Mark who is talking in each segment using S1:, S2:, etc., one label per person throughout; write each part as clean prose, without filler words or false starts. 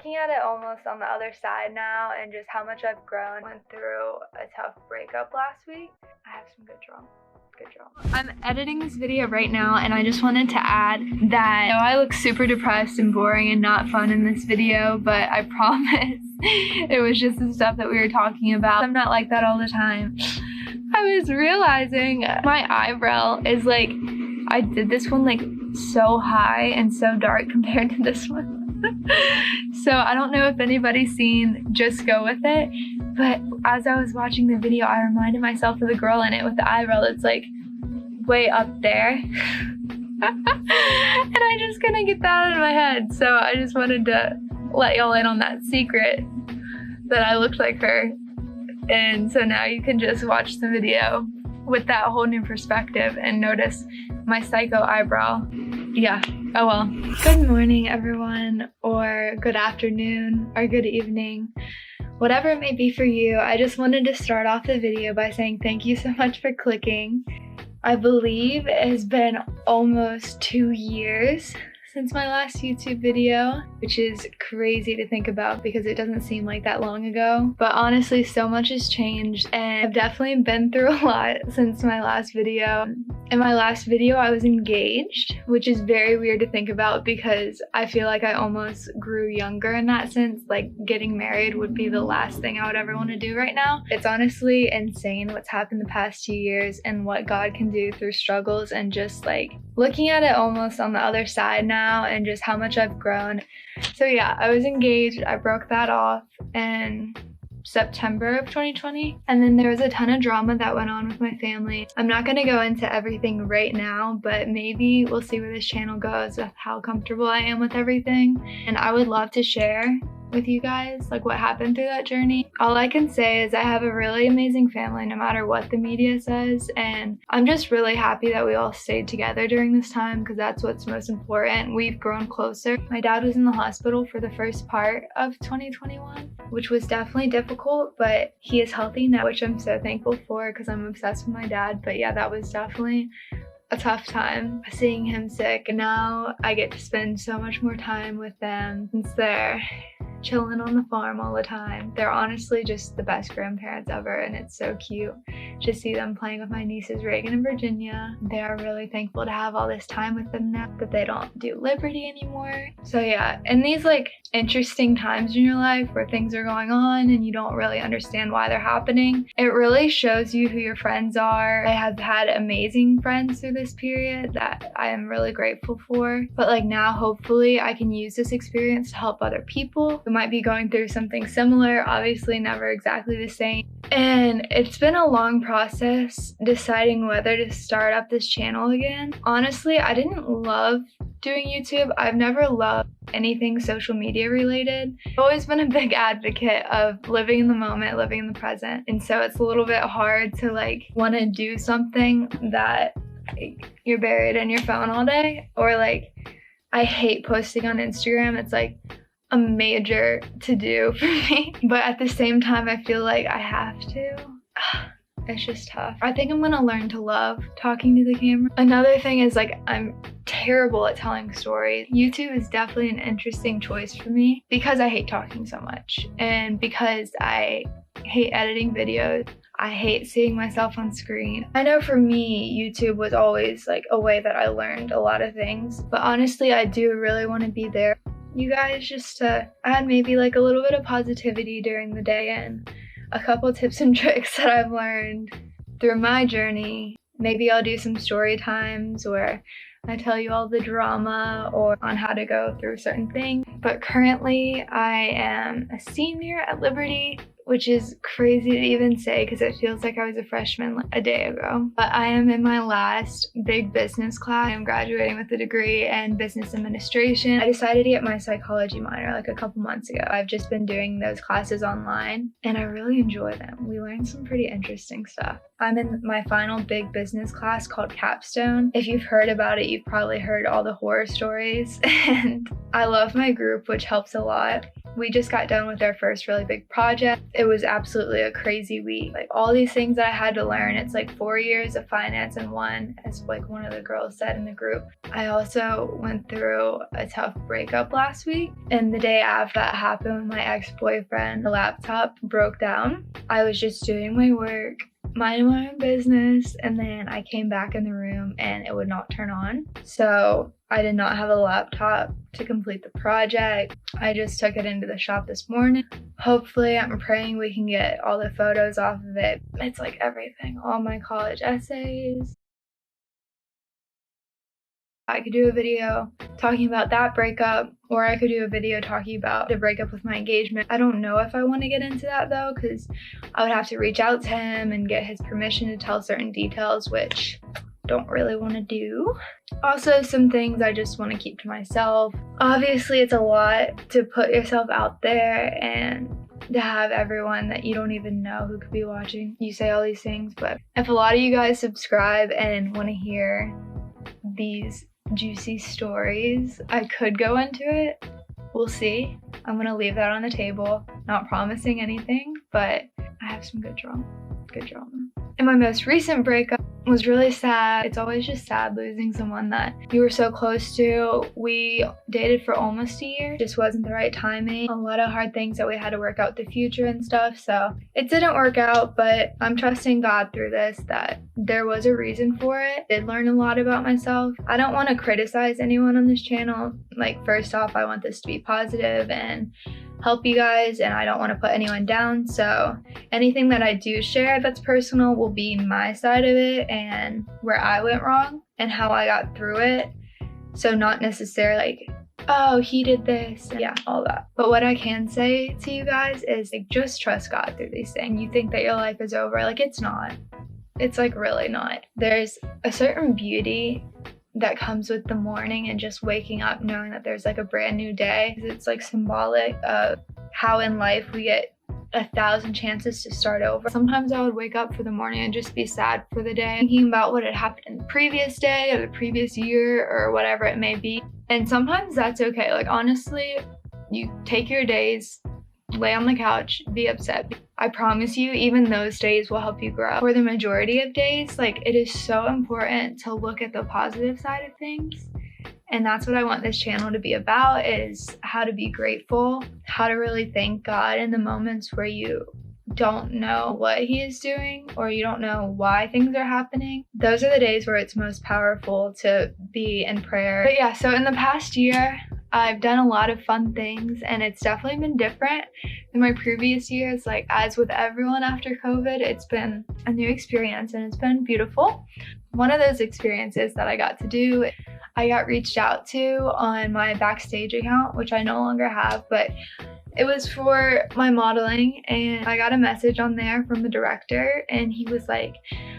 S1: Looking at it almost on the other side now and just how much I've grown. Went through a tough breakup last week. I have some good drama. I'm editing this video right now and I just wanted to add that I look super depressed and boring and not fun in this video, but I promise it was just the stuff that we were talking about. I'm not like that all the time. I was realizing my eyebrow is like, I did this one like so high and so dark compared to this one. So I don't know if anybody's seen Just Go With It, but as I was watching the video, I reminded myself of the girl in it with the eyebrow that's like way up there. And I just couldn't get that out of my head. So I just wanted to let y'all in on that secret that I looked like her. And so now you can just watch the video with that whole new perspective and notice my psycho eyebrow. Yeah, oh well. Good morning, everyone, or good afternoon, or good evening. Whatever it may be for you, I just wanted to start off the video by saying thank you so much for clicking. I believe it has been almost 2 years since my last YouTube video, which is crazy to think about because it doesn't seem like that long ago. But honestly, so much has changed and I've definitely been through a lot since my last video. In my last video, I was engaged, which is very weird to think about because I feel like I almost grew younger in that sense. Like getting married would be the last thing I would ever want to do right now. It's honestly insane what's happened the past 2 years and what God can do through struggles and just like looking at it almost on the other side now and just how much I've grown. So yeah, I was engaged. I broke that off in September of 2020, and then there was a ton of drama that went on with my family. I'm not going to go into everything right now, but maybe we'll see where this channel goes with how comfortable I am with everything, and I would love to share with you guys like what happened through that journey. All I can say is I have a really amazing family no matter what the media says, and I'm just really happy that we all stayed together during this time because that's what's most important. We've grown closer. My dad was in the hospital for the first part of 2021, which was definitely difficult, but he is healthy now, which I'm so thankful for because I'm obsessed with my dad. But yeah, that was definitely a tough time seeing him sick, and now I get to spend so much more time with them since they're chilling on the farm all the time. They're honestly just the best grandparents ever, and it's so cute to see them playing with my nieces Reagan and Virginia. They are really thankful to have all this time with them now that they don't do Liberty anymore. So yeah, in these like interesting times in your life where things are going on and you don't really understand why they're happening, it really shows you who your friends are. I have had amazing friends through this period that I am really grateful for, but like now hopefully I can use this experience to help other people who might be going through something similar, obviously never exactly the same. And it's been a long process deciding whether to start up this channel again. Honestly, I didn't love doing YouTube. I've never loved anything social media related. I've always been a big advocate of living in the moment, living in the present. And so it's a little bit hard to like want to do something that you're buried in your phone all day. Or like, I hate posting on Instagram. It's like a major to do for me. But at the same time, I feel like I have to. It's just tough. I think I'm gonna learn to love talking to the camera. Another thing is like I'm terrible at telling stories. YouTube is definitely an interesting choice for me because I hate talking so much and because I hate editing videos. I hate seeing myself on screen. I know for me, YouTube was always like a way that I learned a lot of things, but honestly, I do really want to be there. You guys, just to add maybe like a little bit of positivity during the day and a couple tips and tricks that I've learned through my journey. Maybe I'll do some story times where I tell you all the drama or on how to go through certain things. But currently I am a senior at Liberty, which is crazy to even say because it feels like I was a freshman a day ago. But I am in my last big business class. I'm graduating with a degree in business administration. I decided to get my psychology minor like a couple months ago. I've just been doing those classes online and I really enjoy them. We learn some pretty interesting stuff. I'm in my final big business class called Capstone. If you've heard about it, you've probably heard all the horror stories. And I love my group, which helps a lot. We just got done with our first really big project. It was absolutely a crazy week. Like all these things that I had to learn. It's like 4 years of finance in one, as like one of the girls said in the group. I also went through a tough breakup last week. And the day after that happened with my ex-boyfriend, the laptop broke down. I was just doing my work, minding my own business, and then I came back in the room and it would not turn on. So I did not have a laptop to complete the project. I just took it into the shop this morning. Hopefully, I'm praying we can get all the photos off of it. It's like everything, all my college essays. I could do a video talking about that breakup, or I could do a video talking about the breakup with my engagement. I don't know if I want to get into that though, because I would have to reach out to him and get his permission to tell certain details, which I don't really want to do. Also, some things I just want to keep to myself. Obviously, it's a lot to put yourself out there and to have everyone that you don't even know who could be watching you say all these things, but if a lot of you guys subscribe and want to hear these juicy stories, I could go into it. We'll see. I'm gonna leave that on the table, not promising anything, but I have some good drama. And my most recent breakup was really sad. It's always just sad losing someone that you were so close to. We dated for almost a year. Just wasn't the right timing. A lot of hard things that we had to work out the future and stuff. So it didn't work out, but I'm trusting God through this that there was a reason for it. I did learn a lot about myself. I don't want to criticize anyone on this channel. Like, first off, I want this to be positive and help you guys, and I don't want to put anyone down. So anything that I do share that's personal will be my side of it and where I went wrong and how I got through it. So not necessarily like, oh, he did this, and yeah, all that. But what I can say to you guys is like, just trust God through these things. You think that your life is over, like it's not. It's like really not. There's a certain beauty that comes with the morning and just waking up knowing that there's like a brand new day. It's like symbolic of how in life we get 1,000 chances to start over. Sometimes I would wake up for the morning and just be sad for the day, thinking about what had happened in the previous day or the previous year or whatever it may be. And sometimes that's okay. Like honestly, you take your days, lay on the couch, be upset. I promise you, even those days will help you grow. For the majority of days, like it is so important to look at the positive side of things. And that's what I want this channel to be about, is how to be grateful, how to really thank God in the moments where you don't know what he is doing or you don't know why things are happening. Those are the days where it's most powerful to be in prayer. But yeah, so in the past year, I've done a lot of fun things, and it's definitely been different than my previous years. Like, as with everyone after COVID, it's been a new experience and it's been beautiful. One of those experiences that I got to do, I got reached out to on my Backstage account, which I no longer have, but it was for my modeling, and I got a message on there from the director, and he was like,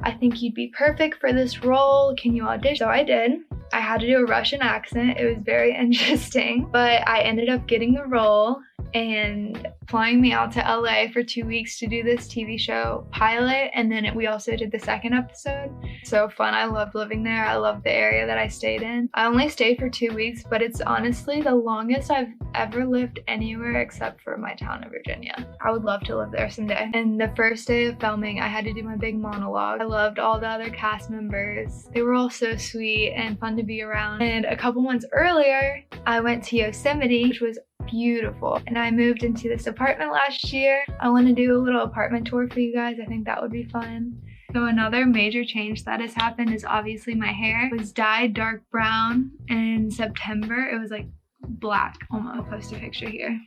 S1: I think you'd be perfect for this role. Can you audition? So I did. I had to do a Russian accent. It was very interesting, but I ended up getting the role and flying me out to LA for 2 weeks to do this TV show pilot, and then we also did the second episode. So fun. I loved living there. I loved the area that I stayed in. I only stayed for 2 weeks, but it's honestly the longest I've ever lived anywhere except for my town of Virginia. I would love to live there someday. And the first day of filming, I had to do my big monologue. I loved all the other cast members. They were all so sweet and fun to be around. And a couple months earlier, I went to Yosemite, which was beautiful. And I moved into this apartment last year. I want to do a little apartment tour for you guys. I think that would be fun. So another major change that has happened is obviously my hair. It was dyed dark brown in September. It was like black. I'll post a picture here.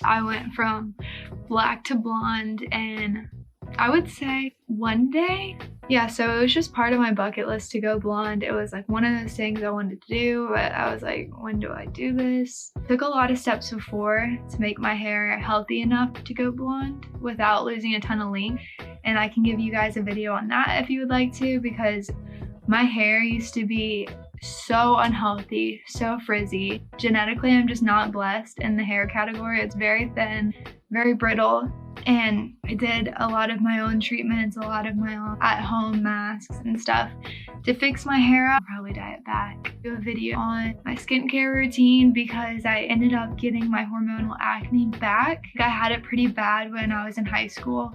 S1: I went from black to blonde in, I would say, 1 day. Yeah, so it was just part of my bucket list to go blonde. It was like one of those things I wanted to do, but I was like, when do I do this? Took a lot of steps before to make my hair healthy enough to go blonde without losing a ton of length. And I can give you guys a video on that if you would like to, because my hair used to be so unhealthy, so frizzy. Genetically, I'm just not blessed in the hair category. It's very thin, very brittle, And I did a lot of my own treatments, a lot of my own at-home masks and stuff to fix my hair up. I'll probably dye it back. Do a video on my skincare routine because I ended up getting my hormonal acne back. I had it pretty bad when I was in high school,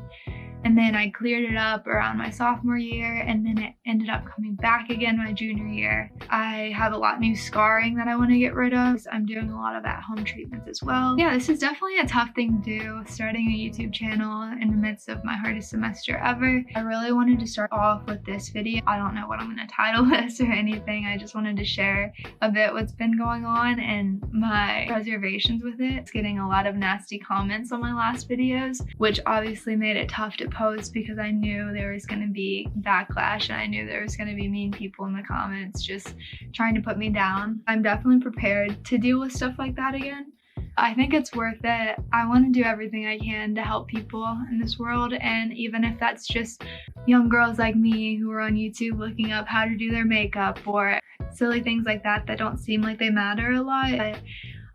S1: and then I cleared it up around my sophomore year, and then it ended up coming back again my junior year. I have a lot new scarring that I want to get rid of. So I'm doing a lot of at-home treatments as well. Yeah, this is definitely a tough thing to do, starting a YouTube channel in the midst of my hardest semester ever. I really wanted to start off with this video. I don't know what I'm going to title this or anything. I just wanted to share a bit what's been going on and my reservations with it. It's getting a lot of nasty comments on my last videos, which obviously made it tough to post because I knew there was going to be backlash and I knew there was going to be mean people in the comments just trying to put me down. I'm definitely prepared to deal with stuff like that again. I think it's worth it. I want to do everything I can to help people in this world, and even if that's just young girls like me who are on YouTube looking up how to do their makeup or silly things like that that don't seem like they matter a lot. But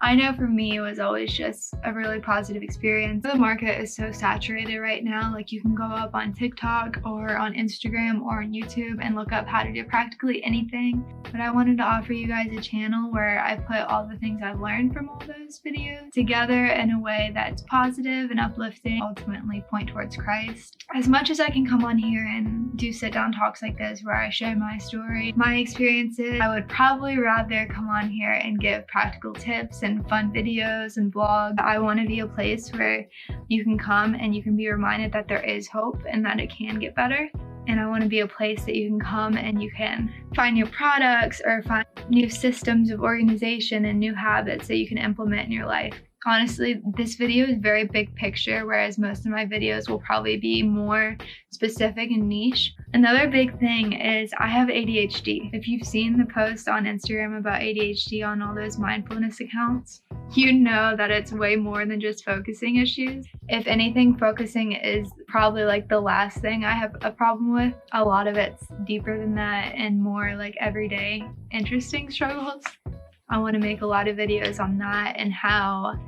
S1: I know for me, it was always just a really positive experience. The market is so saturated right now. Like, you can go up on TikTok or on Instagram or on YouTube and look up how to do practically anything. But I wanted to offer you guys a channel where I put all the things I've learned from all those videos together in a way that's positive and uplifting, ultimately point towards Christ. As much as I can come on here and do sit-down talks like this where I share my story, my experiences, I would probably rather come on here and give practical tips and fun videos and vlogs. I want to be a place where you can come and you can be reminded that there is hope and that it can get better. And I want to be a place that you can come and you can find new products or find new systems of organization and new habits that you can implement in your life. Honestly, this video is very big picture, whereas most of my videos will probably be more specific and niche. Another big thing is I have ADHD. If you've seen the post on Instagram about ADHD on all those mindfulness accounts, you know that it's way more than just focusing issues. If anything, focusing is probably like the last thing I have a problem with. A lot of it's deeper than that and more like everyday interesting struggles. I want to make a lot of videos on that and how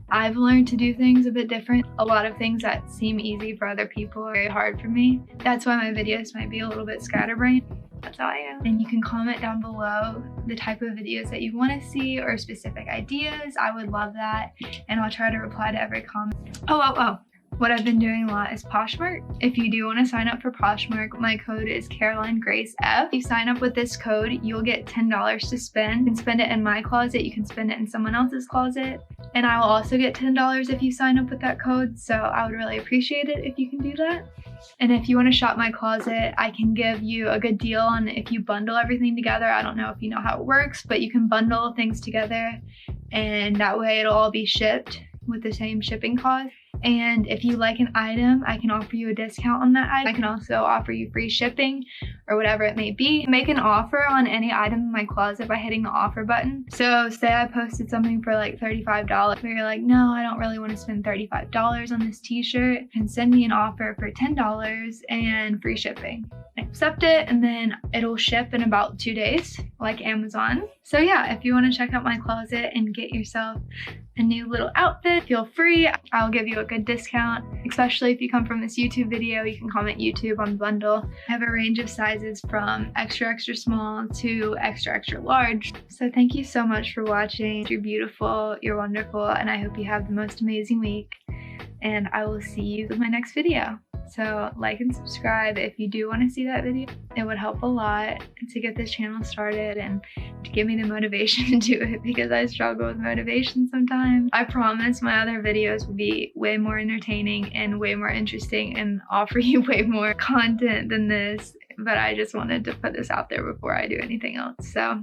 S1: I've learned to do things a bit different. A lot of things that seem easy for other people are very hard for me. That's why my videos might be a little bit scatterbrained. That's how I am. And you can comment down below the type of videos that you want to see or specific ideas. I would love that. And I'll try to reply to every comment. Oh. What I've been doing a lot is Poshmark. If you do want to sign up for Poshmark, my code is CarolineGraceF. If you sign up with this code, you'll get $10 to spend. You can spend it in my closet, you can spend it in someone else's closet, and I will also get $10 if you sign up with that code, so I would really appreciate it if you can do that. And if you want to shop my closet, I can give you a good deal on if you bundle everything together. I don't know if you know how it works, but you can bundle things together, and that way it'll all be shipped with the same shipping cost. And if you like an item, I can offer you a discount on that item. I can also offer you free shipping or whatever it may be. Make an offer on any item in my closet by hitting the offer button. So say I posted something for like $35, but you're like, no, I don't really want to spend $35 on this t-shirt, and send me an offer for $10 and free shipping. I accept it, and then it'll ship in about 2 days, like Amazon. So yeah, if you want to check out my closet and get yourself a new little outfit, feel free. I'll give you a good discount, especially if you come from this YouTube video. You can comment YouTube on the bundle. I have a range of sizes from extra small to extra large. So thank you so much for watching. You're beautiful, you're wonderful, and I hope you have the most amazing week. And I will see you in my next video. So like and subscribe if you do want to see that video. It would help a lot to get this channel started and to give me the motivation to do it, because I struggle with motivation sometimes. I promise my other videos will be way more entertaining and way more interesting and offer you way more content than this, but I just wanted to put this out there before I do anything else. So